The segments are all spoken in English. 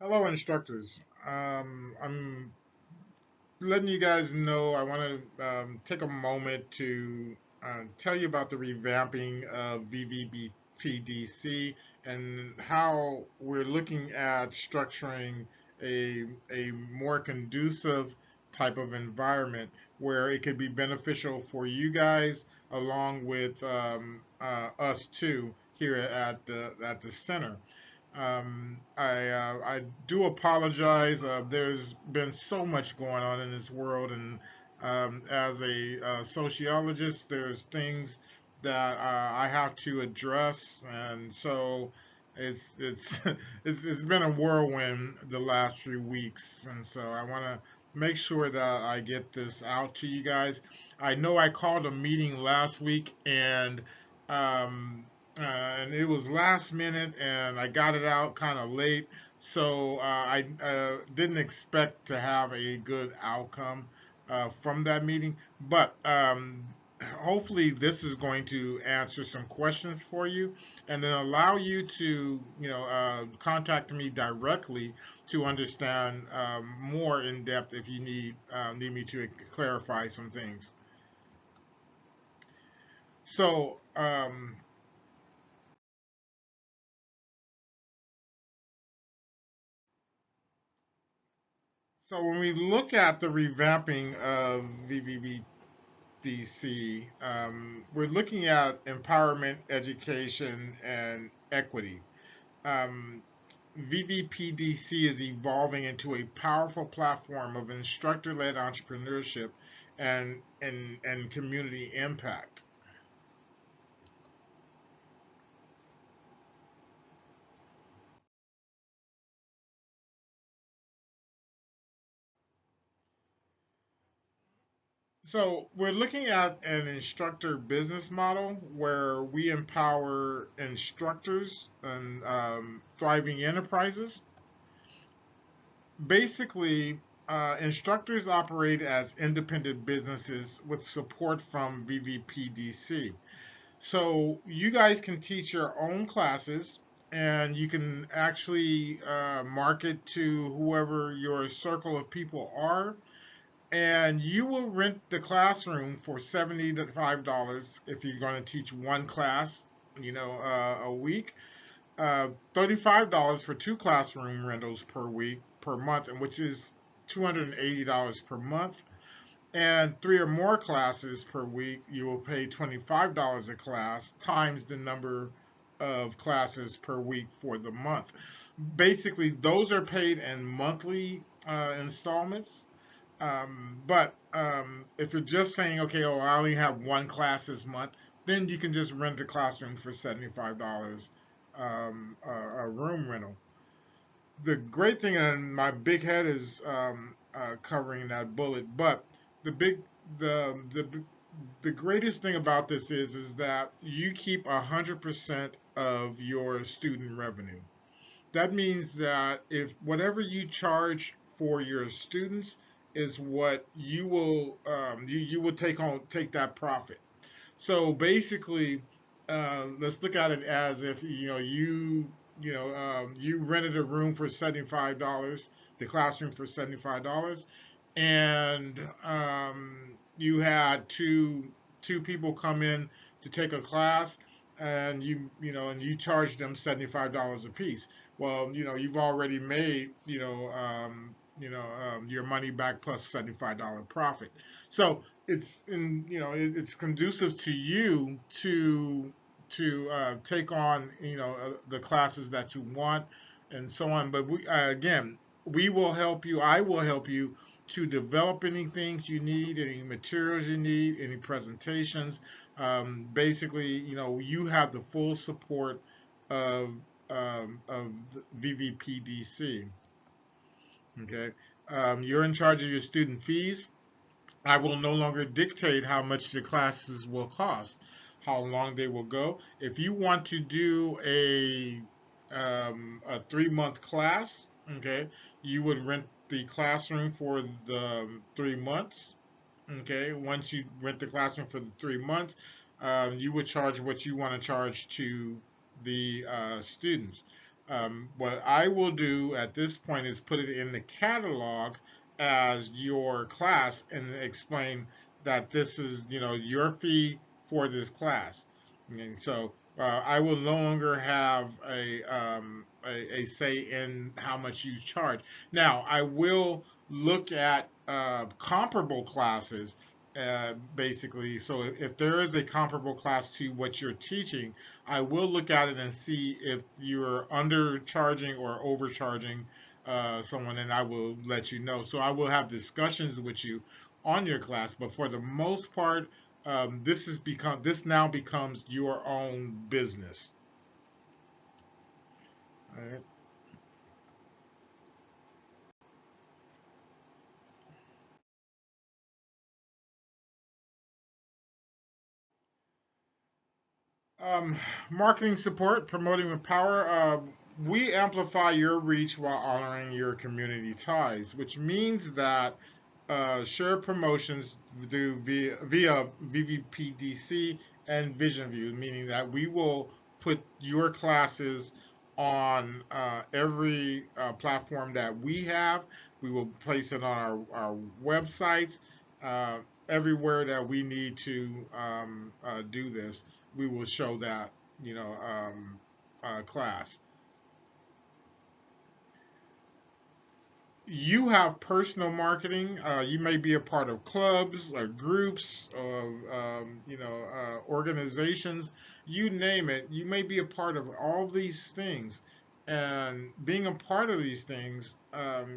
Hello, instructors. I'm letting you guys know I want to take a moment to tell you about the revamping of VVPDC and how we're looking at structuring a more conducive type of environment where it could be beneficial for you guys along with us too here at the center. I do apologize. There's been so much going on in this world, and as a sociologist, there's things that I have to address, and so it's it's been a whirlwind the last few weeks, and so I want to make sure that I get this out to you guys. I know I called a meeting last week, um, and it was last minute, and I got it out kind of late, so I didn't expect to have a good outcome from that meeting. But hopefully, this is going to answer some questions for you, and then allow you to, contact me directly to understand more in depth if you need me to clarify some things. So. So when we look at the revamping of VVPDC, we're looking at empowerment, education, and equity. Um, VVPDC is evolving into a powerful platform of instructor-led entrepreneurship and community impact. So we're looking at an instructor business model where we empower instructors and thriving enterprises. Basically, instructors operate as independent businesses with support from VVPDC. So you guys can teach your own classes, and you can actually market to whoever your circle of people are, and you will rent the classroom for $75 if you're going to teach one class, a week. $35 for two classroom rentals per week per month, and which is $280 per month. And three or more classes per week, you will pay $25 a class times the number of classes per week for the month. Basically, those are paid in monthly installments. But if you're just saying, okay, oh, I only have one class this month, then you can just rent the classroom for $75 a room rental. The great thing, and my big head is covering that bullet, but the big, the the greatest thing about this is that you keep 100% of your student revenue. That means that if whatever you charge for your students is what you will take that profit. So basically, let's look at it as if you rented a room for $75, the classroom for $75, and you had two people come in to take a class, and you charge them $75 a piece. Well, you've already made your money back plus $75 profit. So it's conducive to you to take on the classes that you want and so on. But again, we will help you. I will help you to develop any things you need, any materials you need, any presentations. Basically, you have the full support of of VVPDC. Okay, you're in charge of your student fees. I will no longer dictate how much the classes will cost, how long they will go. If you want to do a 3 month class, okay, you would rent the classroom for the 3 months. Okay, once you rent the classroom for the 3 months, you would charge what you want to charge to the students. What I will do at this point is put it in the catalog as your class and explain that this is, your fee for this class. And so I will no longer have a say in how much you charge. Now, I will look at comparable classes, basically. So if there is a comparable class to what you're teaching, I will look at it and see if you're undercharging or overcharging someone, and I will let you know. So I will have discussions with you on your class, but for the most part, this now becomes your own business. All right. Um, Marketing support, promoting with power. We amplify your reach while honoring your community ties, which means that share promotions via VVPDC and Vision View, meaning that we will put your classes on every platform that we have. We will place it on our websites, uh, everywhere that we need to do this. We will show that, class. You have personal marketing. You may be a part of clubs or groups or organizations. You name it. You may be a part of all these things, and being a part of these things,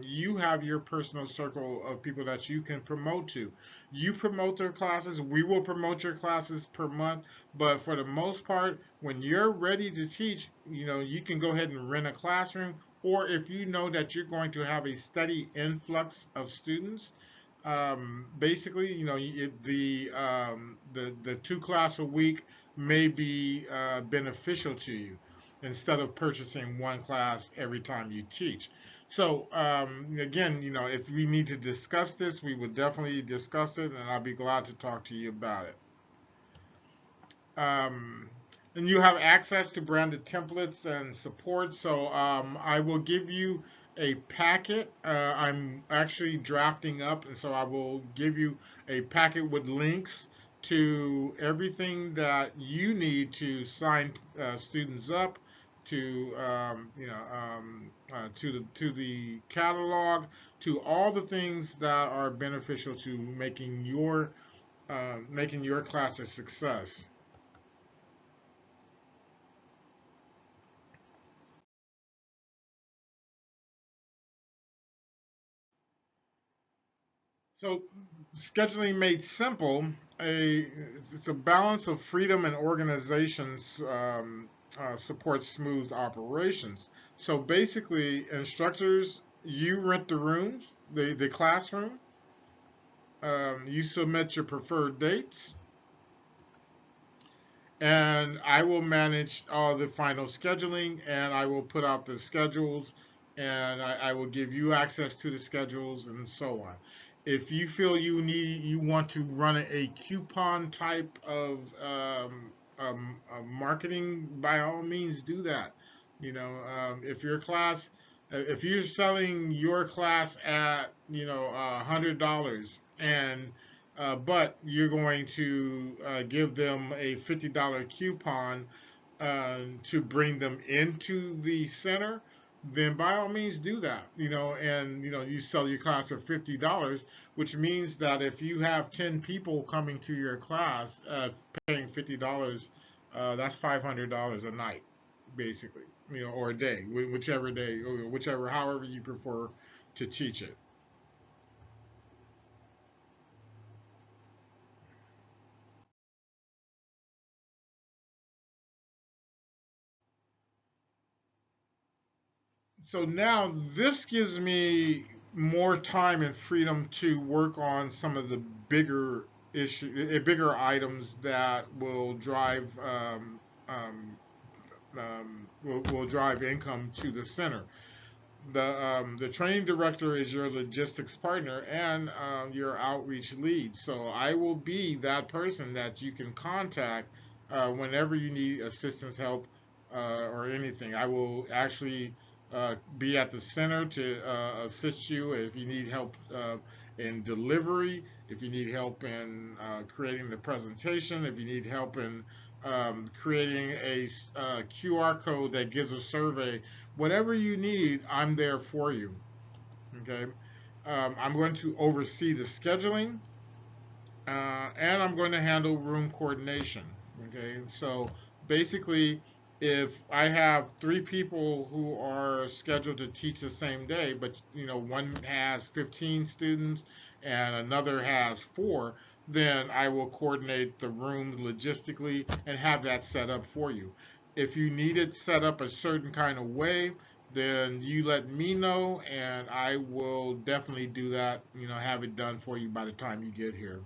you have your personal circle of people that you can promote to. You promote their classes. We will promote your classes per month, but for the most part, when you're ready to teach, you can go ahead and rent a classroom, or if you know that you're going to have a steady influx of students, basically, the two class a week may be beneficial to you instead of purchasing one class every time you teach. So again, if we need to discuss this, we would definitely discuss it, and I'll be glad to talk to you about it. Um, and you have access to branded templates and support. So I will give you a packet. I'm actually drafting up, and so I will give you a packet with links to everything that you need to sign students up to to the catalog, to all the things that are beneficial to making your class a success. So, scheduling made simple, a it's a balance of freedom and organizations supports smooth operations. So basically, instructors, you rent the rooms, the classroom, you submit your preferred dates, and I will manage all the final scheduling, and I will put out the schedules, and I will give you access to the schedules and so on. If you feel you want to run a coupon type of marketing, by all means do that. If your class, if you're selling your class at $100, and but you're going to give them a $50 coupon to bring them into the center, then by all means do that. And you sell your class for $50, which means that if you have 10 people coming to your class paying $50, that's $500 a night, basically, or a day, or whichever, however you prefer to teach it. So now this gives me more time and freedom to work on some of the bigger items that will drive will drive income to the center. The training director is your logistics partner and your outreach lead. So I will be that person that you can contact whenever you need assistance, help, or anything. I will actually be at the center to assist you if you need help in delivery, if you need help in creating the presentation, if you need help in creating a QR code that gives a survey, whatever you need, I'm there for you. Okay. I'm going to oversee the scheduling, and I'm going to handle room coordination. Okay, so basically, if I have three people who are scheduled to teach the same day, but one has 15 students and another has four, then I will coordinate the rooms logistically and have that set up for you. If you need it set up a certain kind of way, then you let me know and I will definitely do that, have it done for you by the time you get here.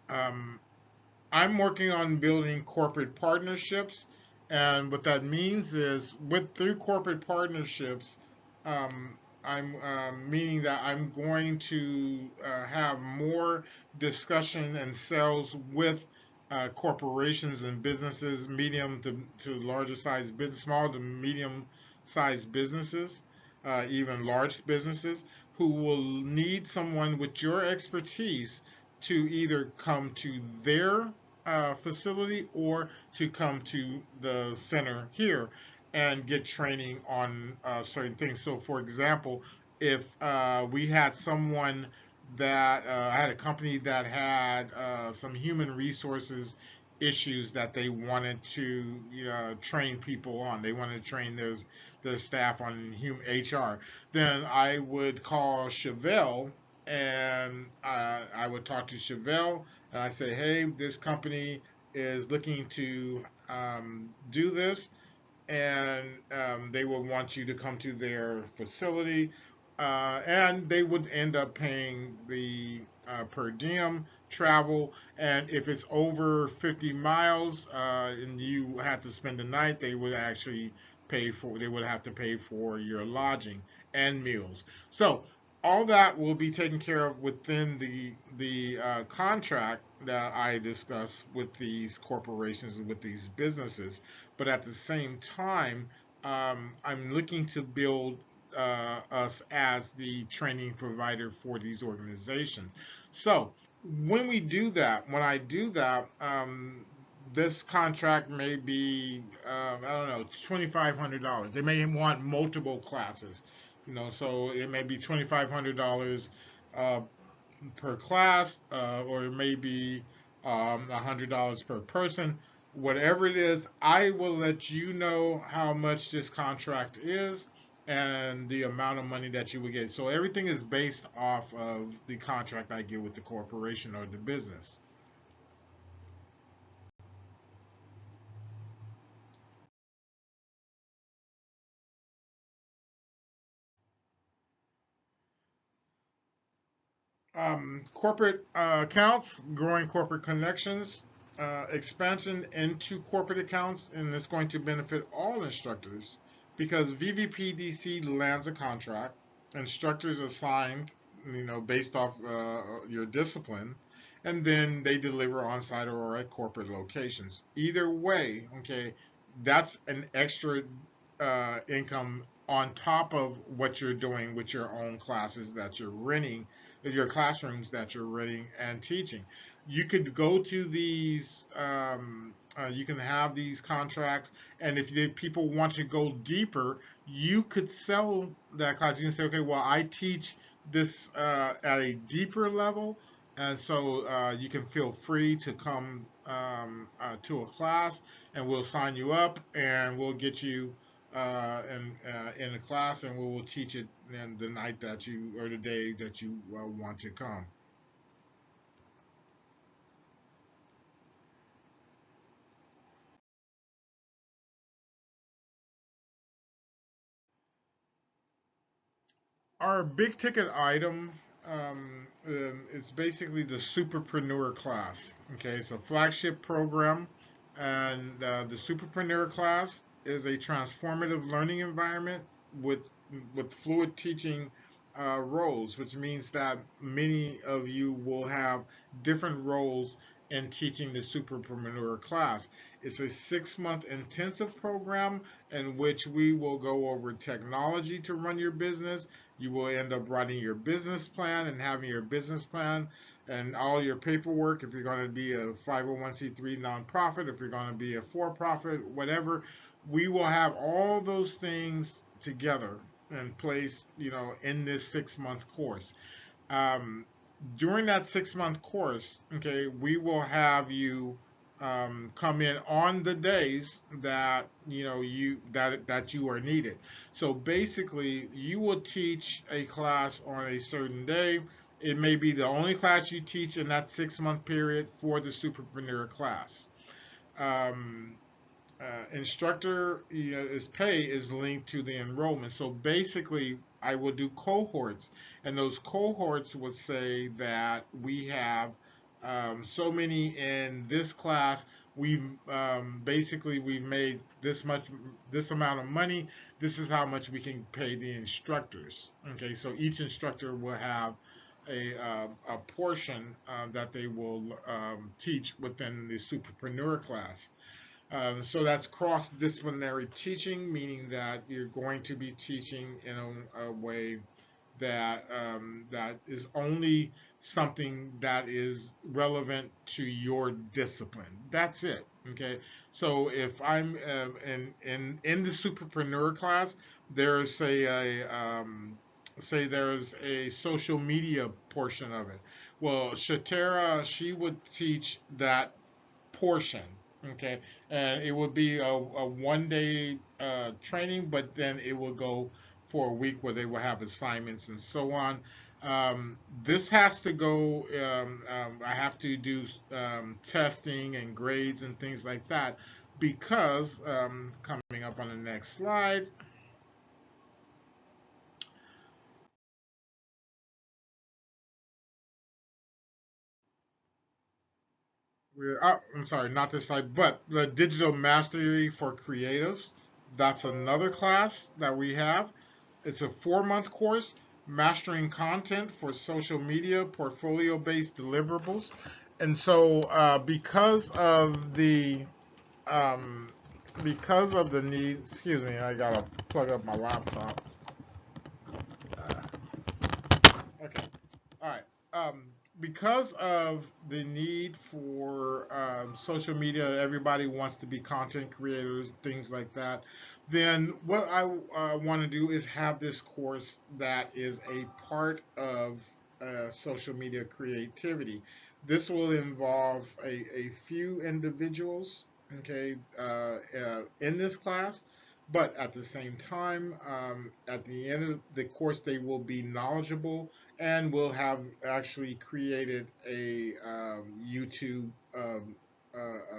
Um, I'm working on building corporate partnerships, and what that means is, with through corporate partnerships, I'm meaning that I'm going to have more discussion and sales with corporations and businesses, medium to larger size business, small to medium sized businesses, even large businesses, who will need someone with your expertise to either come to their facility or to come to the center here and get training on certain things. So, for example, if we had someone that I had a company that had some human resources issues that they wanted to train people on, they wanted to train their staff on human HR, then I would call Chevelle and I would talk to Chevelle and I say, hey, this company is looking to do this, and they will want you to come to their facility, and they would end up paying the per diem travel. And if it's over 50 miles and you have to spend the night, they would actually they would have to pay for your lodging and meals. So all that will be taken care of within the contract that I discuss with these corporations and with these businesses. But at the same time, I'm looking to build us as the training provider for these organizations. So when I do that, this contract may be, I don't know, $2,500. They may want multiple classes, so it may be $2,500 uh, per class, or it may be $100 per person. Whatever it is, I will let you know how much this contract is and the amount of money that you will get. So everything is based off of the contract I get with the corporation or the business. Corporate accounts, growing corporate connections, expansion into corporate accounts, and it's going to benefit all instructors because VVPDC lands a contract, instructors assigned, based off your discipline, and then they deliver on site or at corporate locations. Either way, okay, that's an extra income on top of what you're doing with your own classes that you're renting, your classrooms that you're renting and teaching. You could go to these, you can have these contracts, and if people want to go deeper, you could sell that class. You can say, okay, well, I teach this at a deeper level, and so you can feel free to come to a class, and we'll sign you up, and we'll get you in a class, and we will teach it in the night that you or the day that you want to come. Our big ticket item is basically the Superpreneur class. Okay, it's a flagship program, and the Superpreneur class is a transformative learning environment with fluid teaching roles, which means that many of you will have different roles in teaching the superpreneur class. It's a 6 month intensive program in which we will go over technology to run your business. You will end up writing your business plan and having your business plan and all your paperwork. If you're going to be a 501c3 nonprofit, if you're going to be a for profit, whatever, we will have all those things together in place, in this 6 month course. Um, During that 6 month course, okay, we will have you come in on the days that that you are needed. So basically, you will teach a class on a certain day. It may be the only class you teach in that 6 month period for the superpreneur class. Um, Instructor is pay is linked to the enrollment. So basically, I will do cohorts, and those cohorts would say that we have so many in this class. We've basically we've made this amount of money. This is how much we can pay the instructors. Okay, so each instructor will have a portion that they will teach within the superpreneur class. So that's cross-disciplinary teaching, meaning that you're going to be teaching in a way that is only something that is relevant to your discipline. That's it. Okay. So if I'm in the superpreneur class, there's say there's a social media portion of it. Well, Shatera, she would teach that portion. Okay, and it would be a 1 day training, but then it will go for a week where they will have assignments and so on. This has to go. I have to do testing and grades and things like that because coming up on the next slide. I'm sorry, not this slide, but the digital mastery for creatives. That's another class that we have. It's a 4 month course, mastering content for social media, portfolio based deliverables. And so, um, because of the need, excuse me, I gotta plug up my laptop. Okay. All right. Um, because of the need for social media, everybody wants to be content creators, things like that. Then what I want to do is have this course that is a part of social media creativity. This will involve a few individuals, okay, in this class. But at the same time, at the end of the course, they will be knowledgeable and we'll have actually created a YouTube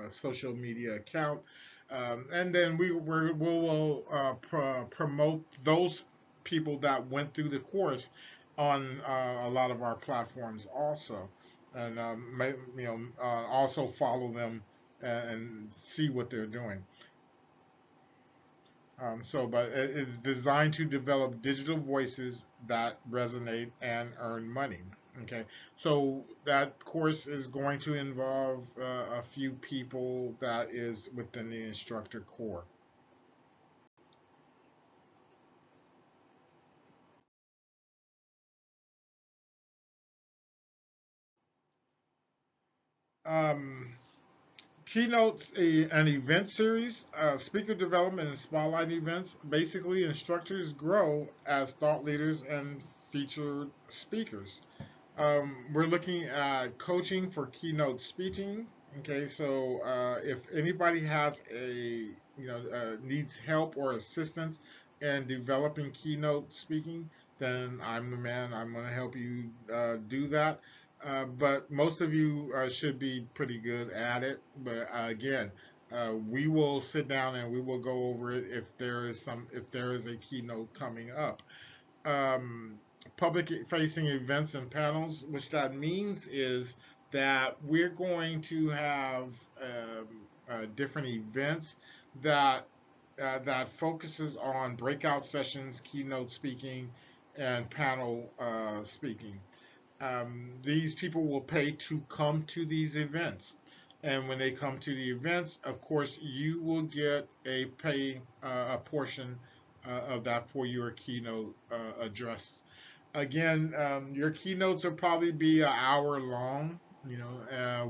social media account, and then we will promote those people that went through the course on a lot of our platforms also, and also follow them and see what they're doing. But it's designed to develop digital voices that resonate and earn money. Okay, so that course is going to involve a few people that is within the instructor core. Um, Keynotes, an event series, speaker development and spotlight events. Basically, instructors grow as thought leaders and featured speakers. We're looking at coaching for keynote speaking. Okay, so if anybody has needs help or assistance in developing keynote speaking, then I'm the man. I'm going to help you do that. But most of you should be pretty good at it. But again, we will sit down and we will go over it if there is a keynote coming up. um, Public facing events and panels, which that means is that we're going to have different events that that focuses on breakout sessions, keynote speaking, and panel speaking. These people will pay to come to these events. And when they come to the events, of course, you will get a portion of that for your keynote address. Again, your keynotes will probably be an hour long,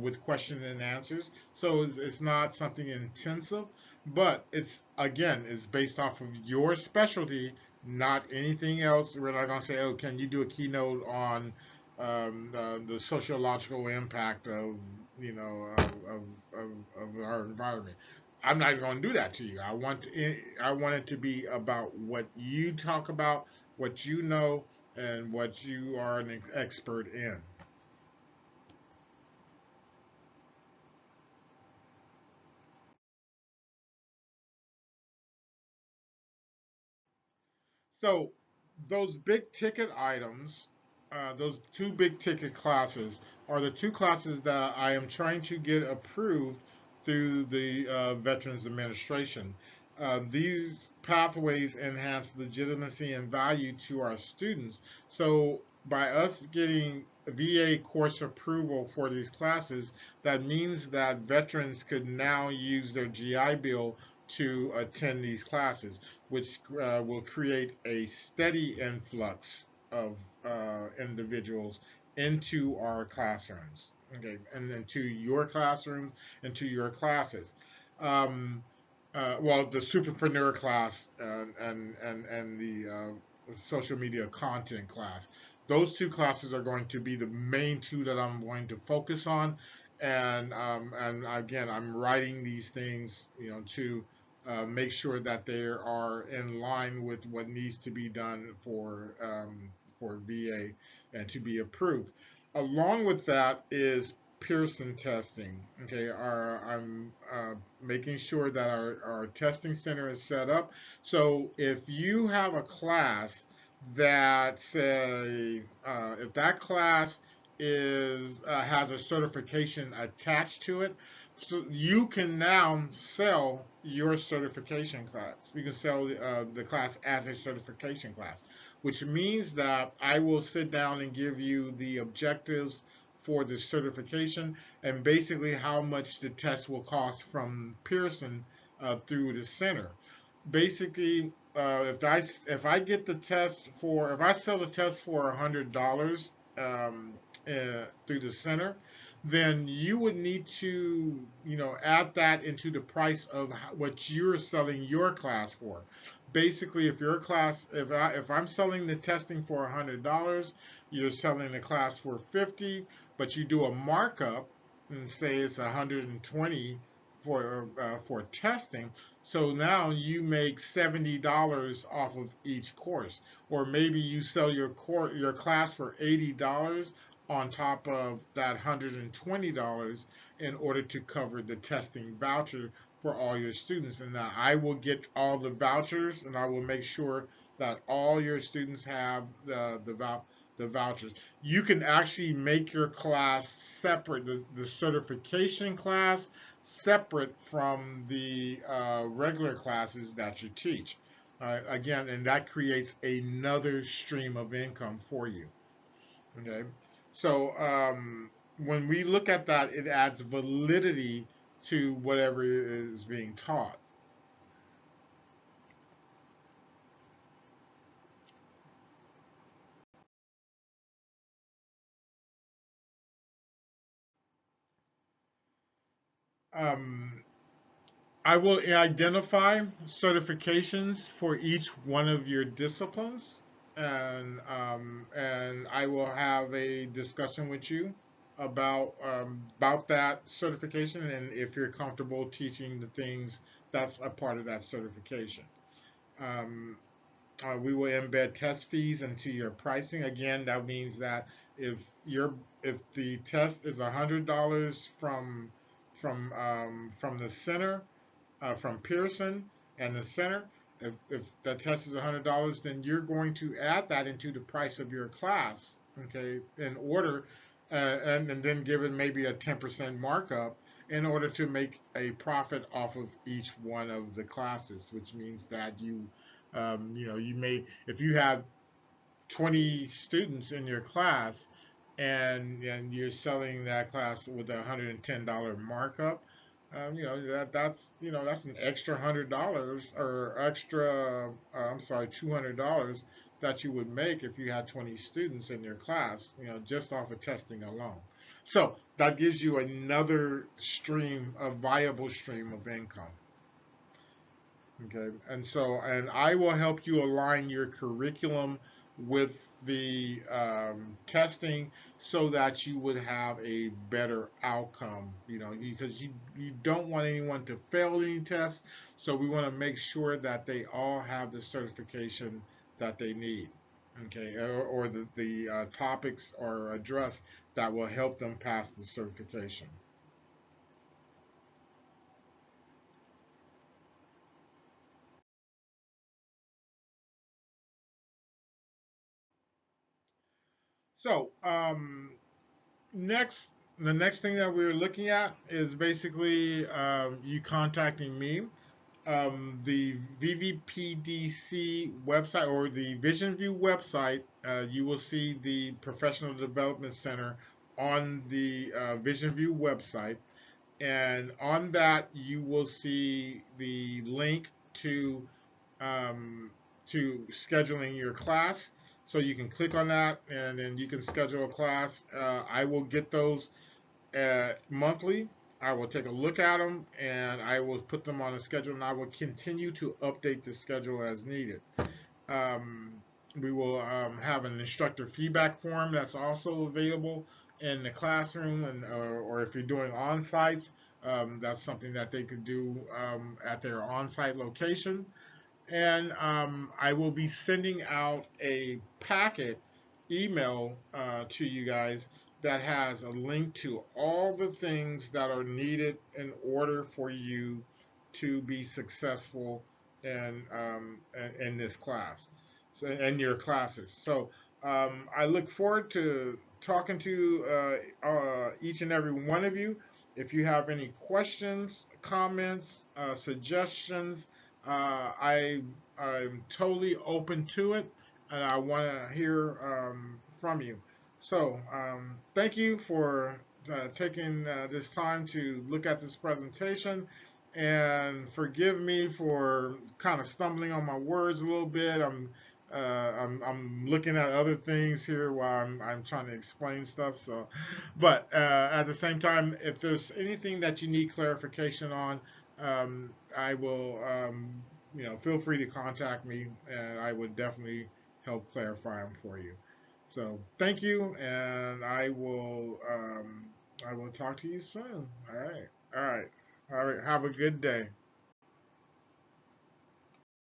with questions and answers. So it's not something intensive, but it's based off of your specialty, not anything else. We're not gonna say, oh, can you do a keynote on the sociological impact of of our environment. I'm not going to do that to you. I want it to be about what you talk about, what you know, and what you are an expert in. So those big ticket items, those two big ticket classes, are the two classes that I am trying to get approved through the Veterans Administration. These pathways enhance legitimacy and value to our students. So by us getting VA course approval for these classes, that means that veterans could now use their GI Bill to attend these classes, which will create a steady influx of individuals into our classrooms, okay, and into your classrooms, into your classes. Um, well, the superpreneur class and the social media content class. Those two classes are going to be the main two that I'm going to focus on, and again, I'm writing these things, to make sure that they are in line with what needs to be done for VA and to be approved. Along with that is Pearson testing. Okay, I'm making sure that our testing center is set up. So if you have a class that say, if that class is has a certification attached to it, so you can now sell your certification class. You can sell the class as a certification class, which means that I will sit down and give you the objectives for the certification and basically how much the test will cost from Pearson through the center. Basically, if I get the test for if I sell the test for $100 through the center, then you would need to add that into the price of what you're selling your class for. Basically, if your class if I'm selling the testing for $100, you're selling the class for 50, but you do a markup and say it's 120 for testing. So now you make $70 off of each course, or maybe you sell your class for $80 on top of that $120 in order to cover the testing voucher for all your students. And now I will get all the vouchers, and I will make sure that all your students have the vouchers. You can actually make your class separate, the certification class separate from the regular classes that you teach. Again, and that creates another stream of income for you. Okay, so when we look at that, it adds validity to whatever is being taught. Um, I will identify certifications for each one of your disciplines, and I will have a discussion with you about that certification and if you're comfortable teaching the things that's a part of that certification. Um, we will embed test fees into your pricing. Again, that means that if your if the test is $100 from the center, from Pearson and the center, if that test is $100, then you're going to add that into the price of your class, okay, in order, and then give it maybe a 10% markup in order to make a profit off of each one of the classes, which means that you may, if you have 20 students in your class, and you're selling that class with $110 markup, that's an extra $100 or extra I'm sorry, $200 that you would make if you had 20 students in your class, just off of testing alone. So that gives you another stream, a viable stream of income. Okay, and I will help you align your curriculum with the testing so that you would have a better outcome. Because you don't want anyone to fail any tests, so we want to make sure that they all have the certification that they need. Okay, or the topics are addressed that will help them pass the certification. So, next, the next thing that we're looking at is basically you contacting me. The VVPDC website or the Vision View website, you will see the Professional Development Center on the Vision View website. And on that, you will see the link um, to scheduling your class. So you can click on that, and then you can schedule a class. I will get those monthly. I will take a look at them, and I will put them on a schedule, and I will continue to update the schedule as needed. Um, we will have an instructor feedback form that's also available in the classroom, and or if you're doing on sites, that's something that they could do at their on site location. And I will be sending out a packet email to you guys that has a link to all the things that are needed in order for you to be successful in this class, so in your classes. So I look forward to talking to each and every one of you. If you have any questions, comments, suggestions, I'm totally open to it, and I want to hear from you. So, thank you for taking this time to look at this presentation, and forgive me for kind of stumbling on my words a little bit. I'm looking at other things here while I'm trying to explain stuff. So, but at the same time, if there's anything that you need clarification on, I will, feel free to contact me, and I would definitely help clarify them for you. So thank you, and I will talk to you soon. All right, all right, all right. Have a good day.